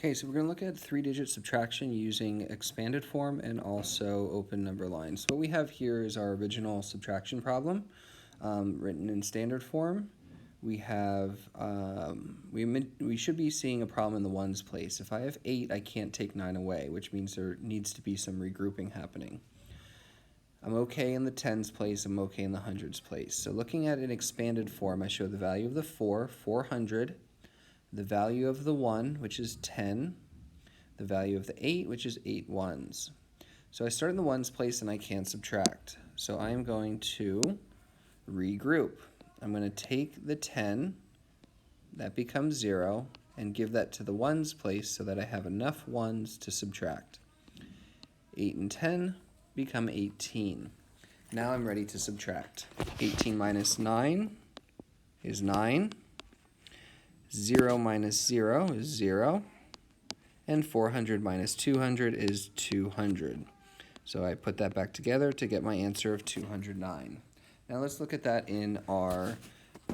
Okay, so we're going to look at three-digit subtraction using expanded form and also open number line. So what we have here is our original subtraction problem written in standard form. We have we should be seeing a problem in the ones place. If I have 8, I can't take 9 away, which means there needs to be some regrouping happening. I'm okay in the tens place, I'm okay in the hundreds place. So looking at an expanded form, I show the value of the 400, the value of the 1, which is 10, the value of the 8, which is 8 ones. So I start in the ones place and I can subtract. So I'm going to regroup. I'm going to take the 10, that becomes 0, and give that to the ones place so that I have enough ones to subtract. 8 and 10 become 18. Now I'm ready to subtract. 18 minus 9 is 9. 0 minus 0 is 0, and 400 minus 200 is 200. So I put that back together to get my answer of 209. Now let's look at that in our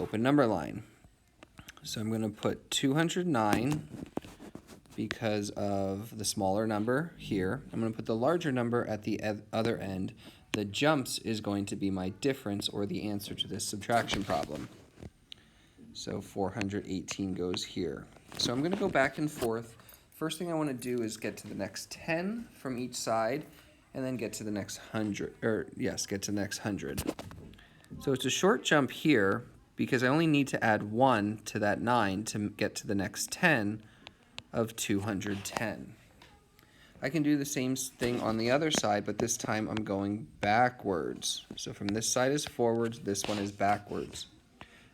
open number line. So I'm going to put 209 because of the smaller number here. I'm going to put the larger number at the other end. The jumps is going to be my difference or the answer to this subtraction problem. So 418 goes here. So I'm going to go back and forth. First thing I want to do is get to the next 10 from each side, and then get to the next 100, get to the next 100. So it's a short jump here because I only need to add 1 to that 9 to get to the next 10 of 210. I can do the same thing on the other side, but this time I'm going backwards. So from this side is forwards, this one is backwards.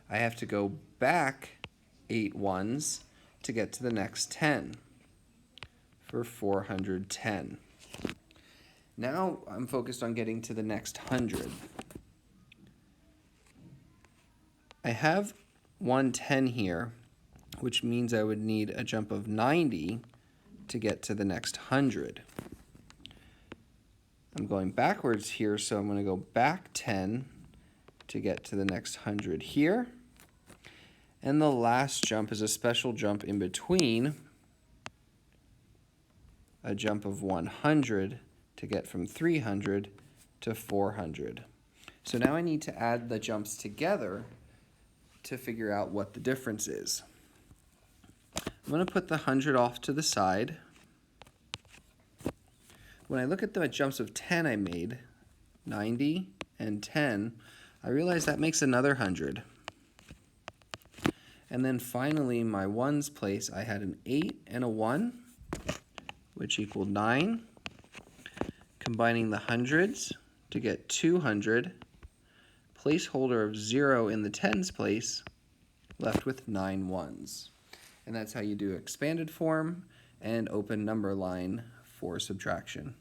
I have to go back 8 ones to get to the next 10 for 410. Now I'm focused on getting to the next 100. I have 110 here, which means I would need a jump of 90 to get to the next 100. I'm going backwards here, so I'm going to go back 10 to get to the next 100 here. And the last jump is a special jump in between, a jump of 100 to get from 300 to 400. So now I need to add the jumps together to figure out what the difference is. I'm going to put the 100 off to the side. When I look at the jumps of 10 I made, 90 and 10, I realize that makes another 100. And then finally, my ones place, I had an 8 and a 1, which equaled 9. Combining the hundreds to get 200, placeholder of 0 in the tens place, left with 9 ones. And that's how you do expanded form and open number line for subtraction.